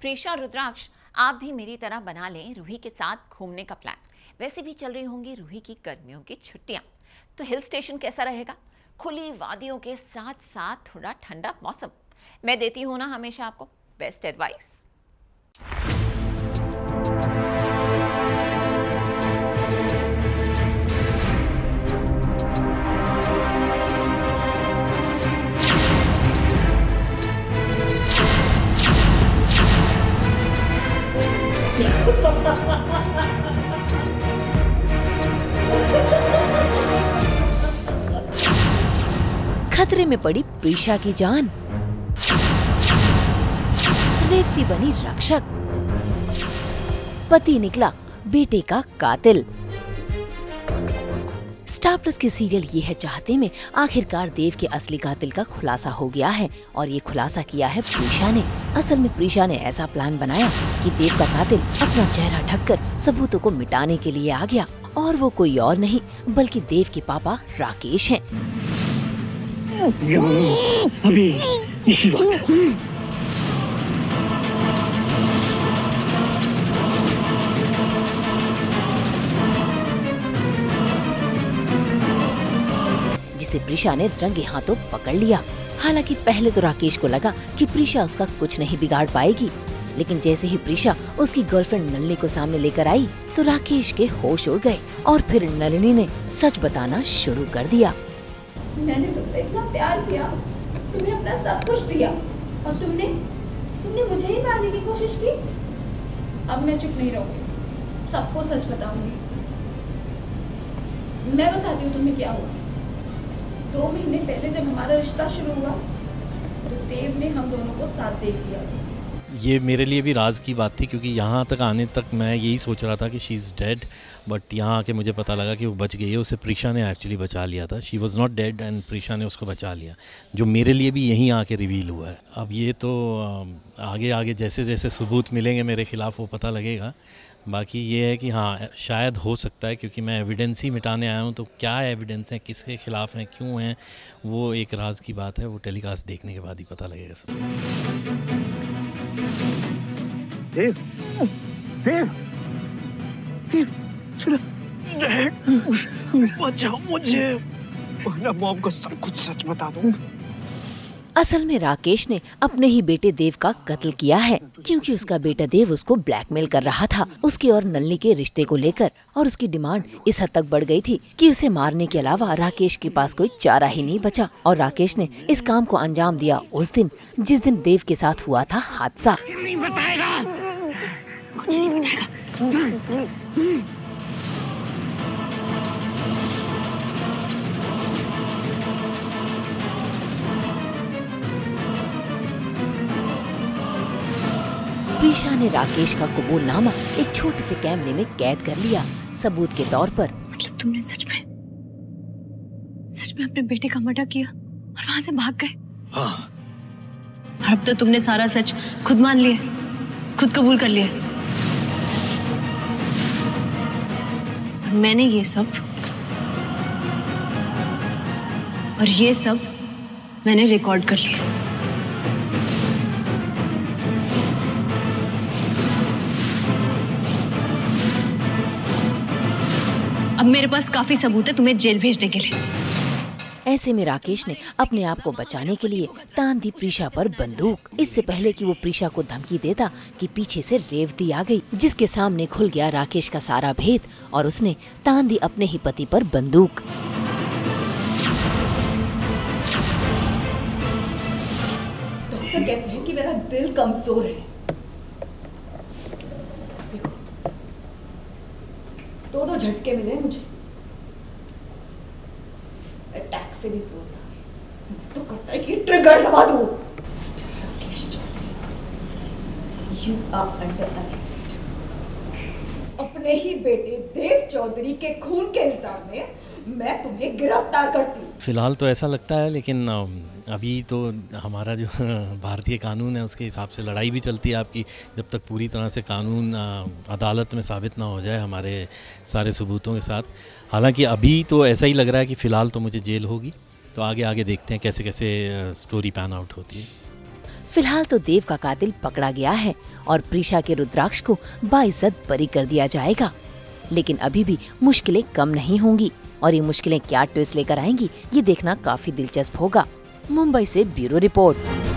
प्रीशा और रुद्राक्ष, आप भी मेरी तरह बना लें रूही के साथ घूमने का प्लान। वैसे भी चल रही होंगी रूही की गर्मियों की छुट्टियां, तो हिल स्टेशन कैसा रहेगा? खुली वादियों के साथ साथ थोड़ा ठंडा मौसम। मैं देती हूँ ना हमेशा आपको बेस्ट एडवाइस। खतरे में पड़ी प्रीशा की जान। रेवती बनी रक्षक, पति निकला बेटे का कातिल। स्टार प्लस के सीरियल ये है चाहते में आखिरकार देव के असली कातिल का खुलासा हो गया है और ये खुलासा किया है प्रीशा ने। असल में प्रीशा ने ऐसा प्लान बनाया कि देव का कातिल अपना चेहरा ढककर सबूतों को मिटाने के लिए आ गया, और वो कोई और नहीं बल्कि देव के पापा राकेश हैं। अभी इसी वक्त जिसे प्रीशा ने रंगे हाथों पकड़ लिया। हालांकि पहले तो राकेश को लगा कि प्रीशा उसका कुछ नहीं बिगाड़ पाएगी, लेकिन जैसे ही प्रीशा उसकी गर्लफ्रेंड नलिनी को सामने लेकर आई तो राकेश के होश उड़ गए और फिर नलिनी ने सच बताना शुरू कर दिया। मैंने तुमसे इतना प्यार किया, तुम्हें अपना सब कुछ दिया, और तुमने मुझे ही मारने की कोशिश की। अब मैं चुप नहीं रहूंगी, सबको सच बताऊंगी। मैं बताती हूँ तुम्हें क्या हुआ। 2 महीने पहले जब हमारा रिश्ता शुरू हुआ तो देव ने हम दोनों को साथ देख लिया। ये मेरे लिए भी राज की बात थी, क्योंकि यहाँ तक आने तक मैं यही सोच रहा था कि शी इज़ डेड, बट यहाँ आके मुझे पता लगा कि वो बच गई है। उसे प्रीशा ने एक्चुअली बचा लिया था। She was not dead and Prisha ने उसको बचा लिया, जो मेरे लिए भी यहीं आके रिवील हुआ है। अब ये तो आगे आगे जैसे जैसे सबूत मिलेंगे मेरे ख़िलाफ़ वो पता लगेगा। बाकी ये है कि हाँ, शायद हो सकता है, क्योंकि मैं एविडेंस ही मिटाने आया हूँ, तो क्या एविडेंस है, किसके खिलाफ़ हैं, क्यों हैं, वो एक राज की बात है। वो टेलीकास्ट देखने के बाद ही पता लगेगा सब। देव, देव, देव, सुनो, बचाओ मुझे, वरना मॉम को सब कुछ सच बता दूंगा। असल में राकेश ने अपने ही बेटे देव का कत्ल किया है, क्योंकि उसका बेटा देव उसको ब्लैकमेल कर रहा था उसके और नलिनी के रिश्ते को लेकर, और उसकी डिमांड इस हद तक बढ़ गई थी कि उसे मारने के अलावा राकेश के पास कोई चारा ही नहीं बचा। और राकेश ने इस काम को अंजाम दिया उस दिन जिस दिन देव के साथ हुआ था हादसा। नहीं बताएगा, कुछ नहीं बताएगा। प्रीशा ने राकेश का कबूलनामा एक छोटे से कैमरे में कैद कर लिया सबूत के तौर पर। मतलब तुमने सच में अपने बेटे का मर्डर किया और वहां से भाग गए? हाँ। और अब तो तुमने सारा सच खुद मान लिया, खुद कबूल कर लिया। और मैंने ये सब मैंने रिकॉर्ड कर लिया। अब मेरे पास काफी सबूत है तुम्हें जेल भेजने के लिए। ऐसे में राकेश ने अपने आप को बचाने के लिए तान दी प्रीशा पर बंदूक। इससे पहले कि वो प्रीशा को धमकी देता कि पीछे से रेवती आ गई, जिसके सामने खुल गया राकेश का सारा भेद, और उसने तान दी अपने ही पति पर बंदूक। डॉक्टर कहते हैं कि मेरा दिल कमजोर है। देखो, 2 झटके मिले मुझे, अटैक से भी जोरदार। तो करता है कि ट्रिगर दबा दो। You are under arrest। अपने ही बेटे देव चौधरी के खून के इल्जाम में मैं तुम्हें गिरफ्तार करती हूँ। फ़िलहाल तो ऐसा लगता है, लेकिन अभी तो हमारा जो भारतीय कानून है उसके हिसाब से लड़ाई भी चलती है आपकी, जब तक पूरी तरह से कानून अदालत में साबित ना हो जाए हमारे सारे सबूतों के साथ। हालांकि अभी तो ऐसा ही लग रहा है कि फ़िलहाल तो मुझे जेल होगी, तो आगे आगे देखते हैं कैसे कैसे स्टोरी पैन आउट होती है। फिलहाल तो देव का कातिल पकड़ा गया है और प्रीशा के रुद्राक्ष को बाइज्जत बरी कर दिया जाएगा। लेकिन अभी भी मुश्किलें कम नहीं होंगी और ये मुश्किलें क्या ट्विस्ट लेकर आएंगी, ये देखना काफी दिलचस्प होगा। मुंबई से ब्यूरो रिपोर्ट।